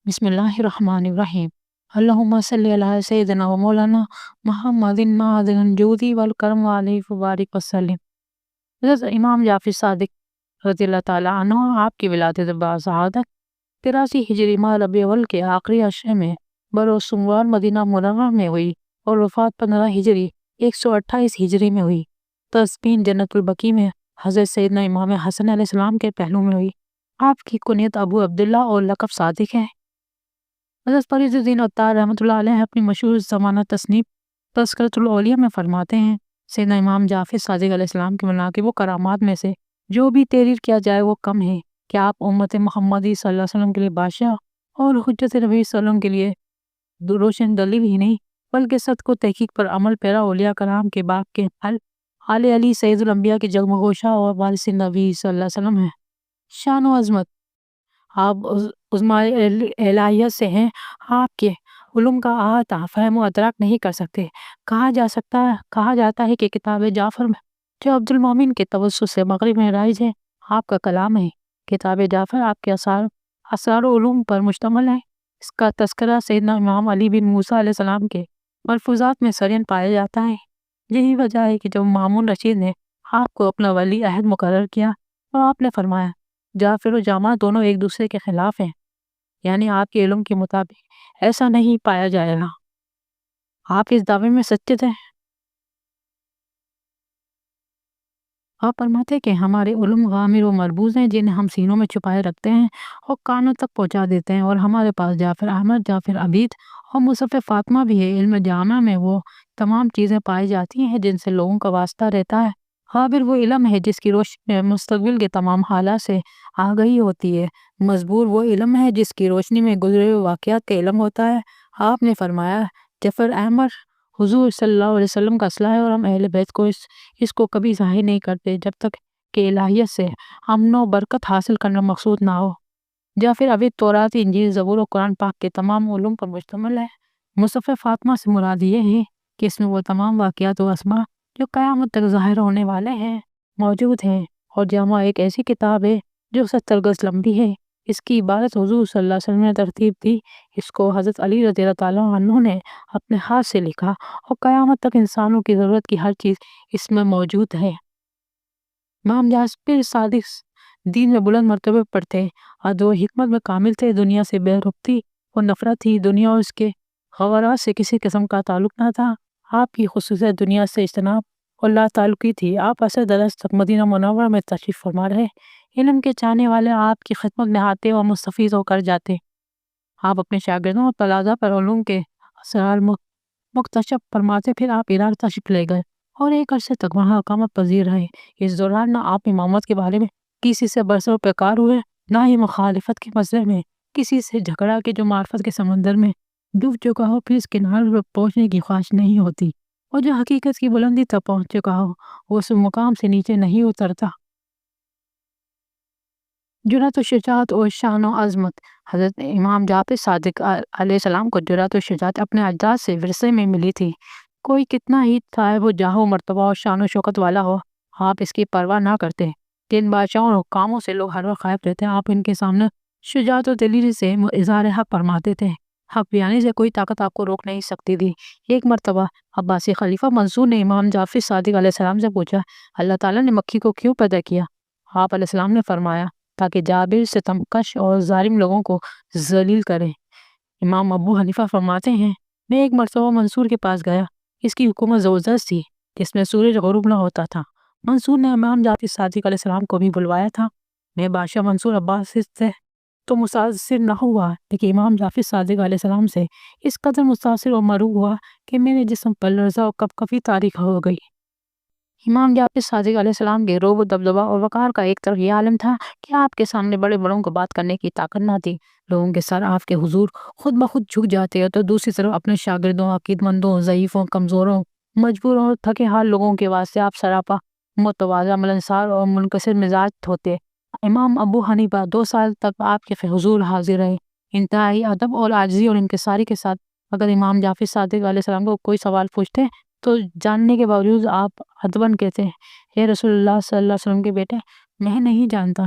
بسم اللہ الرحمن الرحیم۔ اللہم صلی علی سیدنا و مولانا محمد معدن الجودی والکرم علیہ وبارک وسلم۔ حضرت امام جعفر صادق رضی اللہ تعالیٰ عنہ آپ کی ولادت باسعادت 83 ہجری ماہ ربیع الاول کے آخری عشرے میں بروز سوموار مدینہ منورہ میں ہوئی اور وفات 15 ہجری 128 ہجری میں ہوئی۔ تدفین جنت البقیع میں حضرت سیدنا امام حسن علیہ السلام کے پہلو میں ہوئی۔ آپ کی کنیت ابو عبداللہ اور لقب صادق ہے۔ حضرت فرید الدین عطار رحمۃ اللہ علیہ اپنی مشہور زمانہ تصنیف تذکرۃ الاولیاء میں فرماتے ہیں، سیدنا امام جعفر صادق علیہ السلام کے مناقب و کرامات میں سے جو بھی تحریر کیا جائے وہ کم ہے کہ آپ امت محمدی صلی اللہ علیہ وسلم کے لیے بادشاہ اور حجت نبی صلی اللہ علیہ وسلم کے لیے روشن دلیل ہی نہیں بلکہ صدق و تحقیق پر عمل پیرا اولیاء کرام کے باغ کے پھل آل علی سید الانبیاء کے جگمگوشہ اور وارث نبی صلی اللہ علیہ وسلم ہیں۔ شان و عظمت، آپ عظماء الہیہ سے ہیں، آپ کے علوم کا احاطہ فہم و ادراک نہیں کر سکتے۔ کہا جاتا ہے کہ کتاب جعفر جو عبد المومن کے توسط سے مغرب میں رائج ہے آپ کا کلام ہے۔ کتاب جعفر آپ کے اسرار و علوم پر مشتمل ہے۔ اس کا تذکرہ سیدنا امام علی بن موسیٰ علیہ السلام کے ملفوظات میں سرین پایا جاتا ہے۔ یہی وجہ ہے کہ جب مامون رشید نے آپ کو اپنا ولی عہد مقرر کیا تو آپ نے فرمایا جعفر و جامع دونوں ایک دوسرے کے خلاف ہیں، یعنی آپ کے علم کے مطابق ایسا نہیں پایا جائے گا۔ آپ اس دعوے میں سچے تھے۔ آپ فرماتے کہ ہمارے علم غامر و مربوط ہیں جنہیں ہم سینوں میں چھپائے رکھتے ہیں اور کانوں تک پہنچا دیتے ہیں، اور ہمارے پاس جعفر احمد، جعفر عبید اور مصحف فاطمہ بھی ہے۔ علم جامع میں وہ تمام چیزیں پائی جاتی ہیں جن سے لوگوں کا واسطہ رہتا ہے۔ خابر وہ علم ہے جس کی روشنی میں مستقبل کے تمام حالات سے آگہی ہوتی ہے۔ مزبور وہ علم ہے جس کی روشنی میں گزرے ہوئے واقعات کا علم ہوتا ہے۔ آپ نے فرمایا جعفر احمد حضور صلی اللہ علیہ وسلم کا اصلہ ہے اور ہم اہل بیت کو اس کو کبھی ظاہر نہیں کرتے جب تک کہ الہیت سے امن و برکت حاصل کرنا مقصود نہ ہو۔ جعفر عبید تورات، انجیل، زبور و قرآن پاک کے تمام علوم پر مشتمل ہے۔ مصحف فاطمہ سے مراد یہ ہے کہ اس میں وہ تمام واقعات و اسماء جو قیامت تک ظاہر ہونے والے ہیں موجود ہیں، اور جامع ایک ایسی کتاب ہے جو 70 گز لمبی ہے۔ اس کی عبارت حضور صلی اللہ علیہ وسلم نے ترتیب دی۔ اس کو حضرت علی رضی اللہ تعالیٰ عنہ نے اپنے ہاتھ سے لکھا اور قیامت تک انسانوں کی ضرورت کی ہر چیز اس میں موجود ہے۔ امام جعفر صادق دین میں بلند مرتبے پر تھے، عدل و حکمت میں کامل تھے۔ دنیا سے بے رغبتی اور نفرت تھی، دنیا اور اس کے خواہرات سے کسی قسم کا تعلق نہ تھا۔ آپ کی خصوصیت دنیا سے اجتناب اور لا تعلقی تھی۔ آپ عصر دراز تک مدینہ منورہ میں تشریف فرما رہے۔ علم کے چاہنے والے آپ کی خدمت میں آتے اور مستفید ہو کر جاتے۔ آپ اپنے شاگردوں اور تلامذہ پر علوم کے اسرار مکتشف فرماتے، پھر آپ عراق تشریف لے گئے اور ایک عرصے تک وہاں اقامت پذیر رہے۔ اس دوران نہ آپ امامت کے بارے میں کسی سے برسر و پیکار ہوئے، نہ ہی مخالفت کے مسئلے میں کسی سے جھگڑا کہ جو معرفت کے سمندر میں ڈوب چکا ہو پھر اس کنارے پر پہنچنے کی خواہش نہیں ہوتی، اور جو حقیقت کی بلندی تک پہنچ چکا ہو وہ اس مقام سے نیچے نہیں اترتا۔ جرأت و شجاعت اور شان و عظمت، حضرت امام جعفر صادق علیہ السلام کو جرأت و شجاعت اپنے اجداد سے ورثے میں ملی تھی۔ کوئی کتنا ہی صاحب و جاہ و مرتبہ اور شان و شوکت والا ہو، آپ اس کی پرواہ نہ کرتے۔ جن بادشاہوں اور حکاموں سے لوگ ہر وقت خائف رہتے ہیں، آپ ان کے سامنے شجاعت و دلیری سے اظہار حق فرماتے تھے۔ حق بیانی سے کوئی طاقت آپ کو روک نہیں سکتی تھی۔ ایک مرتبہ عباسی خلیفہ منصور نے امام جعفر صادق علیہ السلام سے پوچھا، اللہ تعالیٰ نے مکی کو کیوں پیدا کیا؟ آپ علیہ السلام نے فرمایا تاکہ جابر، ستمکش اور ظالم لوگوں کو ذلیل کرے۔ امام ابو حنیفہ فرماتے ہیں میں ایک مرتبہ منصور کے پاس گیا، اس کی حکومت زبردست تھی جس میں سورج غروب نہ ہوتا تھا۔ منصور نے امام جعفر صادق علیہ السلام کو بھی بلوایا تھا۔ میں بادشاہ منصور عباس سے تو متاثر نہ ہوا، لیکن امام جعفر صادق علیہ السلام سے اس قدر متاثر اور مرعوب ہوا کہ میرے جسم پر لرزہ اور کپکپی طاری ہو گئی۔ امام جعفر صادق علیہ السلام کے رعب و دبدبہ اور وقار کا ایک طرف یہ عالم تھا کہ آپ کے سامنے بڑے بڑوں کو بات کرنے کی طاقت نہ تھی۔ لوگوں کے سر آپ کے حضور خود بخود جھک جاتے، تو دوسری طرف اپنے شاگردوں، عقیدت مندوں، ضعیفوں، کمزوروں، مجبوروں اور تھکے حال لوگوں کے واسطے آپ سراپا متواضع، ملنسار اور منکسر مزاج ہوتے۔ امام ابو حنیفہ 2 سال تک آپ کے حضور حاضر رہے، انتہائی ادب اور عاجزی اور انکساری کے ساتھ۔ اگر امام جعفر صادق علیہ السلام کو کوئی سوال پوچھتے تو جاننے کے باوجود آپ ادباً کہتے اے رسول اللہ صلی اللہ علیہ وسلم کے بیٹے، میں نہیں جانتا۔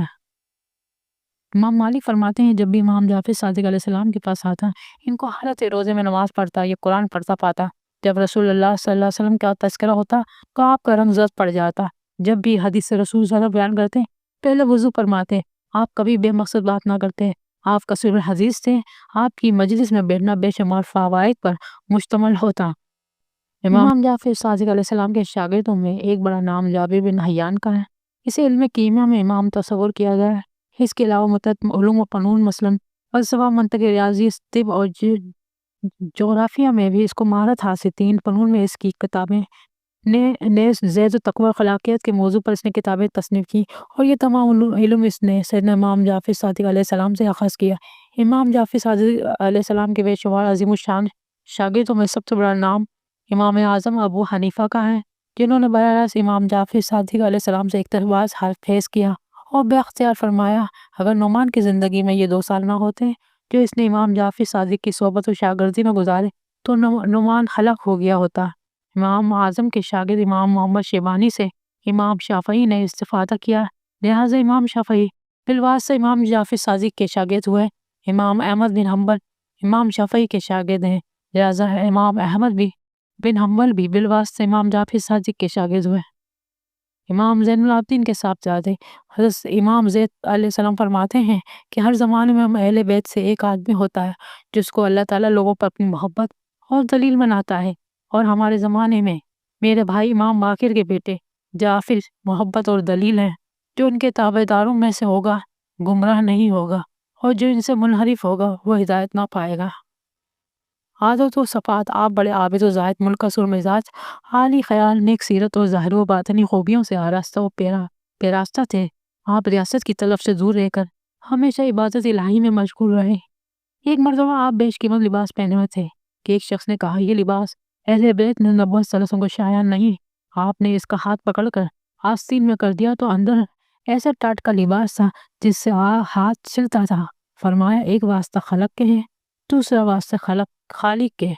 امام مالک فرماتے ہیں جب بھی امام جعفر صادق علیہ السلام کے پاس آتا ان کو حالت روزے میں نماز پڑھتا یا قرآن پڑھتا پاتا۔ جب رسول اللہ صلی اللہ علیہ وسلم کا تذکرہ ہوتا تو آپ کا رنگ زرد پڑ جاتا۔ جب بھی حدیث رسول صلی اللہ علیہ وسلم بیان کرتے پہلے وضو فرماتے، آپ کبھی بے مقصد بات نہ کرتے، آپ کثیر حدیث تھے، آپ کی مجلس میں بیٹھنا بے شمار فوائد پر مشتمل ہوتا۔ امام جعفر صادق علیہ السلام کے شاگردوں میں ایک بڑا نام جابر بن حیان کا ہے۔ اسے علم کیمیا میں امام تصور کیا گیا ہے۔ اس کے علاوہ متعدد علوم و فنون مثلاً فلسفہ، منطق، ریاضی، طب اور جغرافیہ میں بھی اس کو مہارت حاصل تھی۔ ان فنون میں اس کی کتابیں نے زید و تقوی خلاقیت کے موضوع پر اس نے کتابیں تصنیف کی اور یہ تمام علم اس نے سیدنا امام جعفر صادق علیہ السلام سے اخذ کیا۔ امام جعفر صادق علیہ السلام کے بے شمار عظیم الشان شاگردوں میں سب سے بڑا نام امام اعظم ابو حنیفہ کا ہے، جنہوں نے براہ راست امام جعفر صادق علیہ السلام سے اقتباس فیض کیا اور بے اختیار فرمایا اگر نعمان کی زندگی میں یہ 2 سال نہ ہوتے جو اس نے امام جعفر صادق کی صحبت و شاگردی میں گزارے تو نعمان ہلاک ہو گیا ہوتا۔ امام اعظم کے شاگرد امام محمد شیبانی سے امام شافعی نے استفادہ کیا، لہٰذا امام شافعی بالواسطہ امام جعفر صادق کے شاگرد ہوئے۔ امام احمد بن حنبل امام شافعی کے شاگرد ہیں، لہٰذا امام احمد بن حنبل بھی بالواسطہ امام جعفر صادق کے شاگرد ہوئے۔ امام زین العابدین کے صاحبزادے حضرت امام زید علیہ السلام فرماتے ہیں کہ ہر زمانے میں ہم اہل بیت سے ایک آدمی ہوتا ہے جس کو اللہ تعالیٰ لوگوں پر اپنی محبت اور دلیل بناتا ہے، اور ہمارے زمانے میں میرے بھائی امام باقر کے بیٹے جعفر محبت اور دلیل ہیں۔ جو ان کے تابع داروں میں سے ہوگا گمراہ نہیں ہوگا، اور جو ان سے منحرف ہوگا وہ ہدایت نہ پائے گا۔ عادت و صفات: آپ بڑے عابد و زاہد، منکسر مزاج، عالی خیال، نیک سیرت اور ظاہر و باطنی خوبیوں سے آراستہ و پیراستہ تھے۔ آپ ریاست کی طلب سے دور رہ کر ہمیشہ عبادت الہی میں مشغول رہے۔ ایک مرتبہ آپ بیش قیمت لباس پہنے ہوئے تھے کہ ایک شخص نے کہا یہ لباس اہل بیت نے نبوت صلی اللہ علیہ وسلم کو شایع نہیں۔ آپ نے اس کا ہاتھ پکڑ کر آستین میں کر دیا تو اندر ایسا ٹاٹ کا لباس تھا جس سے ہاتھ چلتا تھا۔ فرمایا ایک واسطہ خلق کے ہے، دوسرا واسطہ خالق کے۔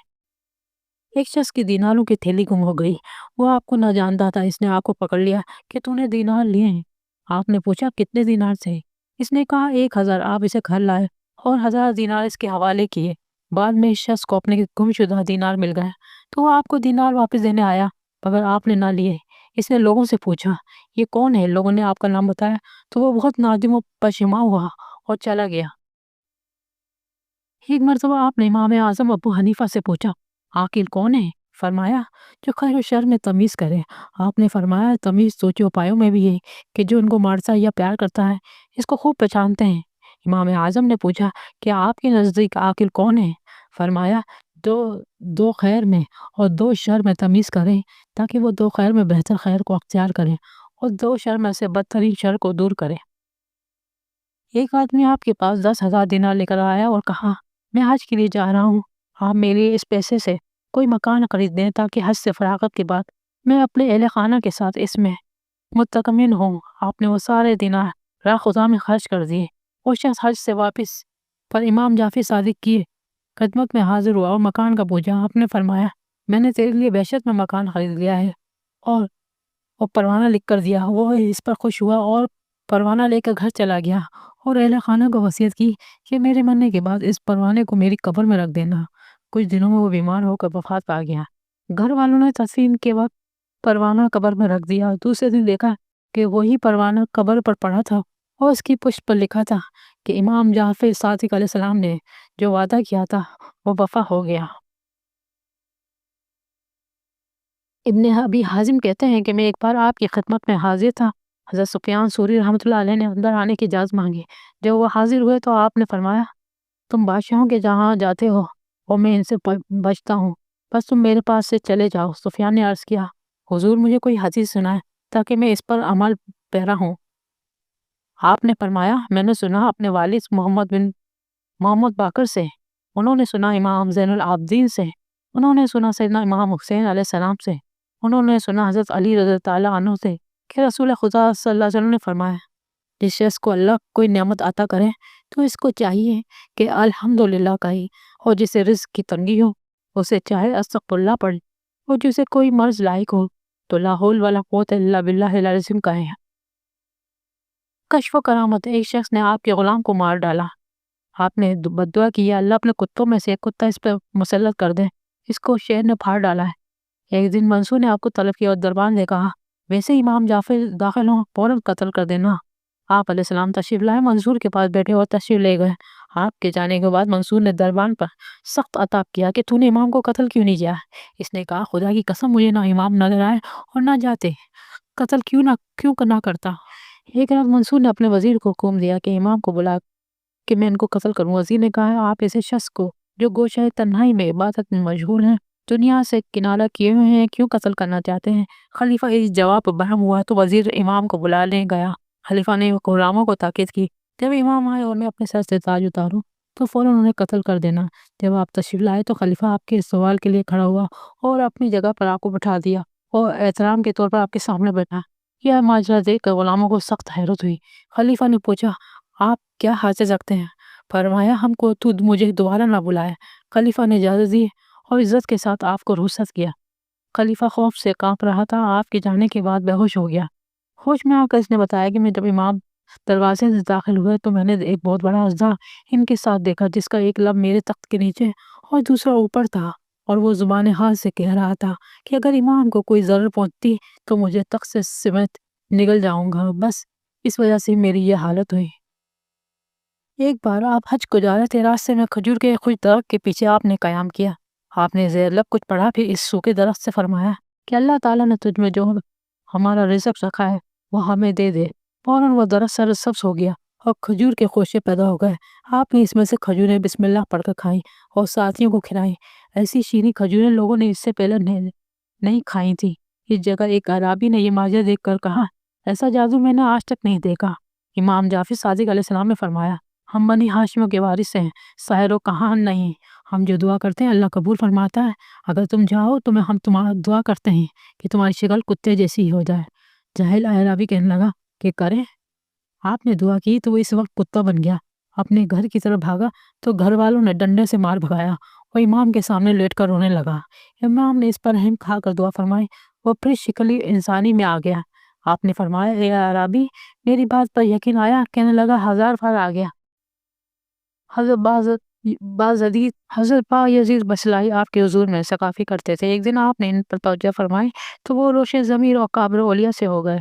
ایک شخص کی دیناروں کی تھیلی گم ہو گئی، وہ آپ کو نہ جانتا تھا، اس نے آپ کو پکڑ لیا کہ تو نے دینار لیے ہیں۔ آپ نے پوچھا کتنے دینار تھے؟ اس نے کہا 1000۔ آپ اسے گھر لائے اور 1000 دینار اس کے حوالے کیے۔ بعد میں اس شخص کو اپنے گم شدہ دینار مل گئے تو وہ آپ کو دینار واپس دینے آیا مگر آپ نے نہ لیے۔ اس نے لوگوں سے پوچھا یہ کون ہے؟ لوگوں نے آپ کا نام بتایا تو وہ بہت نادم و پشیماں ہوا اور چلا گیا۔ ایک مرتبہ آپ نے امام اعظم ابو حنیفہ سے پوچھا عاقل کون ہے؟ فرمایا جو خیر و شر میں تمیز کرے۔ آپ نے فرمایا تمیز تو چوپایوں میں بھی ہے کہ جو ان کو مارتا یا پیار کرتا ہے اس کو خوب پہچانتے ہیں۔ امام اعظم نے پوچھا کہ آپ کے نزدیک عاقل کون ہے؟ فرمایا دو خیر میں اور 2 شر میں تمیز کریں تاکہ وہ 2 خیر میں بہتر خیر کو اختیار کریں اور 2 شر میں سے بدترین شر کو دور کریں۔ ایک آدمی آپ کے پاس 10,000 دینار لے کر آیا اور کہا میں حج کے لیے جا رہا ہوں، آپ میرے لیے اس پیسے سے کوئی مکان خرید دیں تاکہ حج سے فراغت کے بعد میں اپنے اہل خانہ کے ساتھ اس میں مطمئن ہوں۔ آپ نے وہ سارے دینار راہ خدا میں خرچ کر دیے۔ وہ شخص حج سے واپس پر امام جعفر صادق کی خدمت میں حاضر ہوا اور مکان کا پوچھا۔ آپ نے فرمایا میں نے تیرے لیے بہشت میں مکان خرید لیا ہے اور پروانہ لکھ کر دیا۔ وہ اس پر خوش ہوا اور پروانہ لے کر گھر چلا گیا اور اہل خانہ کو وصیت کی کہ میرے مرنے کے بعد اس پروانے کو میری قبر میں رکھ دینا۔ کچھ دنوں میں وہ بیمار ہو کر وفات پا گیا۔ گھر والوں نے تدفین کے وقت پروانہ قبر میں رکھ دیا۔ دوسرے دن دیکھا کہ وہی پروانہ قبر پر پڑا تھا اور اس کی پشت پر لکھا تھا کہ امام جعفر صادق علیہ السلام نے جو وعدہ کیا تھا وہ وفا ہو گیا۔ ابن ابی حازم کہتے ہیں کہ میں ایک بار آپ کی خدمت میں حاضر تھا۔ حضرت سفیان ثوری رحمۃ اللہ علیہ نے اندر آنے کی اجازت مانگی۔ جب وہ حاضر ہوئے تو آپ نے فرمایا تم بادشاہوں کے جہاں جاتے ہو اور میں ان سے بچتا ہوں، بس تم میرے پاس سے چلے جاؤ۔ سفیان نے عرض کیا حضور مجھے کوئی حدیث سنائے تاکہ میں اس پر عمل پیرا ہوں۔ آپ نے فرمایا میں نے سنا اپنے والد محمد باقر سے، انہوں نے سنا امام زین العابدین سے، انہوں نے سنا سیدنا امام حسین علیہ السلام سے، انہوں نے سنا حضرت علی رضی اللہ عنہ سے کہ رسول خدا صلی اللہ علیہ وسلم نے فرمایا جس شخص کو اللہ کوئی نعمت عطا کرے تو اس کو چاہیے کہ الحمدللہ کہے، اور جسے رزق کی تنگی ہو اسے چاہے استغفر اللہ پڑھے، اور جسے کوئی مرض لاحق ہو تو لا حول ولا قوت الا باللہ العلی العظیم کہے۔ کشف و کرامت، ایک شخص نے آپ کے غلام کو مار ڈالا، آپ نے بد دعا کی یا اللہ اپنے کتوں میں سے ایک کتا اس پہ مسلط کر دے، اس کو شیر نے پھاڑ ڈالا ہے۔ ایک دن منصور نے آپ کو طلب کیا اور دربار نے کہا ویسے امام جعفر داخل ہوں فوراً قتل کر دینا۔ آپ علیہ السلام تشریف لائے، منصور کے پاس بیٹھے اور تشریف لے گئے۔ آپ کے جانے کے بعد منصور نے دربان پر سخت عتاب کیا کہ تو نے امام کو قتل کیوں نہیں کیا؟ اس نے کہا خدا کی قسم مجھے نہ امام نظر آئے اور نہ جاتے، قتل کیوں نہ کرتا۔ ایک رات منصور نے اپنے وزیر کو حکم دیا کہ امام کو بلا کہ میں ان کو قتل کروں۔ وزیر نے کہا آپ ایسے شخص کو جو گوشہ تنہائی میں عبادت میں مشغول ہیں، دنیا سے کنارہ کیے ہوئے ہیں، کیوں قتل کرنا چاہتے ہیں؟ خلیفہ اس جواب پر برہم ہوا تو وزیر امام کو بلا لے گیا۔ خلیفہ نے غلاموں کو تاکید کی جب امام آئے اور میں اپنے سر سے تاج اتاروں تو فوراً انہیں قتل کر دینا۔ جب آپ تشریف لائے تو خلیفہ آپ کے سوال کے لیے کھڑا ہوا اور اپنی جگہ پر آپ کو بٹھا دیا اور احترام کے طور پر آپ کے سامنے بیٹھا۔ یہ ماجرا دیکھ کر غلاموں کو سخت حیرت ہوئی۔ خلیفہ نے پوچھا آپ کیا حاجت رکھتے ہیں؟ فرمایا ہم کو تو مجھے دوبارہ نہ بلائے۔ خلیفہ نے اجازت دی اور عزت کے ساتھ آپ کو رخصت کیا۔ خلیفہ خوف سے کانپ رہا تھا، آپ کے جانے کے بعد بے ہوش ہو گیا۔ ہوش میں آ کر اس نے بتایا کہ میں جب امام دروازے سے داخل ہوئے تو میں نے ایک بہت بڑا اژدہا ان کے ساتھ دیکھا جس کا ایک لب میرے تخت کے نیچے اور دوسرا اوپر تھا، اور وہ زبان حال سے کہہ رہا تھا کہ اگر امام کو کوئی ضرر پہنچتی تو مجھے تخت سے سمیت نگل جاؤں گا، بس اس وجہ سے میری یہ حالت ہوئی۔ ایک بار آپ حج کو جا رہے تھے، راستے میں کھجور کے خوش درخت کے پیچھے آپ نے قیام کیا، آپ نے زیر لب کچھ پڑھا، پھر اس سوکھے درخت سے فرمایا کہ اللہ تعالیٰ نے تجھ میں جو ہمارا رزق رکھا ہے وہ ہمیں دے دے۔ فوراً وہ درخت سرسبز ہو گیا اور کھجور کے خوشے پیدا ہو گئے۔ آپ نے اس میں سے کھجوریں بسم اللہ پڑھ کر کھائیں اور ساتھیوں کو کھلائیں۔ ایسی شیریں کھجوریں لوگوں نے اس سے پہلے نہیں کھائی تھی۔ اس جگہ ایک عرابی نے یہ ماجرا دیکھ کر کہا ایسا جادو میں نے آج تک نہیں دیکھا۔ امام جعفر صادق علیہ السلام نے فرمایا ہم بنی ہاشموں کے وارث ہیں، ساحر و کہان نہیں۔ ہم جو دعا کرتے ہیں اللہ قبول فرماتا ہے۔ اگر تم جاؤ تو ہم تمہارا دعا کرتے ہیں کہ تمہاری شکل کتے جیسی ہی ہو جائے۔ جاہل اعرابی کہنے لگا کہ کریں؟ آپ نے دعا کی تو وہ اس وقت کتا بن گیا، اپنے گھر کی طرف بھاگا تو گھر والوں نے ڈنڈے سے مار بھگایا، وہ امام کے سامنے لیٹ کر رونے لگا۔ امام نے اس پر رحم کھا کر دعا فرمائی، وہ پھر شکل انسانی میں آ گیا۔ آپ نے فرمایا اے اعرابی میری بات پر یقین آیا؟ کہنے لگا 1000 بار آ گیا۔ حضرت یزید بسلائی آپ کے حضور میں ثقافی کرتے تھے۔ ایک دن آپ نے ان پر توجہ فرمائی تو وہ روشن ضمیر اور قابر اولیاء سے ہو گئے۔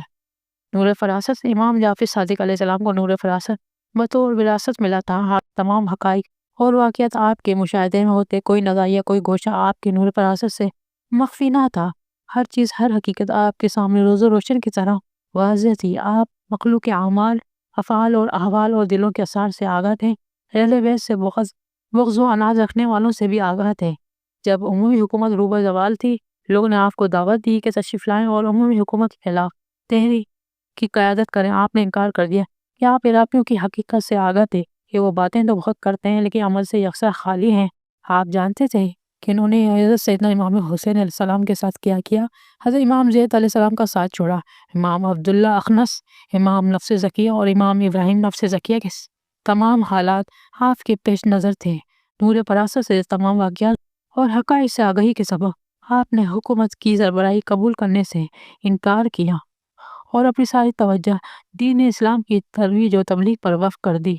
نور فراست امام جعفر صادق علیہ السلام کو نور فراست بطور وراثت ملا تھا۔ آپ تمام حقائق اور واقعات آپ کے مشاہدے میں ہوتے، کوئی نظریہ کوئی گوشہ آپ کے نور فراست سے مخفی نہ تھا۔ ہر چیز ہر حقیقت آپ کے سامنے روز روشن کی طرح واضح تھی۔ آپ مخلوق کے اعمال افعال اور احوال اور دلوں کے اثار سے آگاہ تھے، اہل بیت سے بغض و عناد رکھنے والوں سے بھی آگاہ تھے۔ جب عمومی حکومت روبہ زوال تھی لوگوں نے آپ کو دعوت دی کہ تشریف لائیں اور عمومی حکومت کے خلاف تحریک کی قیادت کریں۔ آپ نے انکار کر دیا کہ آپ عراقیوں کی حقیقت سے آگاہ تھے کہ وہ باتیں تو بہت کرتے ہیں لیکن عمل سے یکساں خالی ہیں۔ آپ جانتے تھے کہ انہوں نے حضرت سیدنا امام حسین علیہ السلام کے ساتھ کیا حضرت امام زید علیہ السلام کا ساتھ چھوڑا، امام عبداللہ اخنس، امام نفس زکیہ اور امام ابراہیم نفس زکیہ کے تمام حالات آپ کے پیش نظر تھے۔ نور فراست سے تمام واقعات اور حقائق سے آگہی کے سبب آپ نے حکومت کی سربراہی قبول کرنے سے انکار کیا اور اپنی ساری توجہ دین اسلام کی ترویج و تبلیغ پر وقف کر دی۔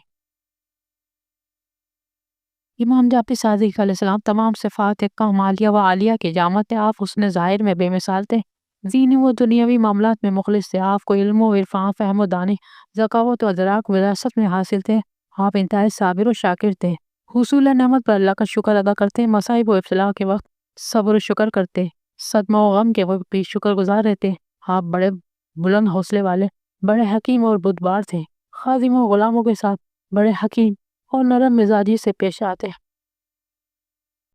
امام جعفر صادق علیہ السلام تمام صفات کمالیہ و عالیہ کے جامع تھے۔ آپ حسن ظاہر میں بے مثال تھے، دینی و دنیاوی معاملات میں مخلص تھے۔ آپ کو علم و عرفان، فہم و دانی، ذکاوت و ادراک وراثت میں حاصل تھے۔ آپ انتہائی صابر و شاکر تھے، حصول نعمت پر اللہ کا شکر ادا کرتے، مصائب و ابتلاء کے وقت صبر و شکر کرتے، صدمہ و غم کے وقت بھی شکر گزار رہتے۔ آپ بڑے بلند حوصلے والے، بڑے حکیم اور بردبار تھے، خادموں و غلاموں کے ساتھ بڑے حکیم اور نرم مزاجی سے پیش آتے۔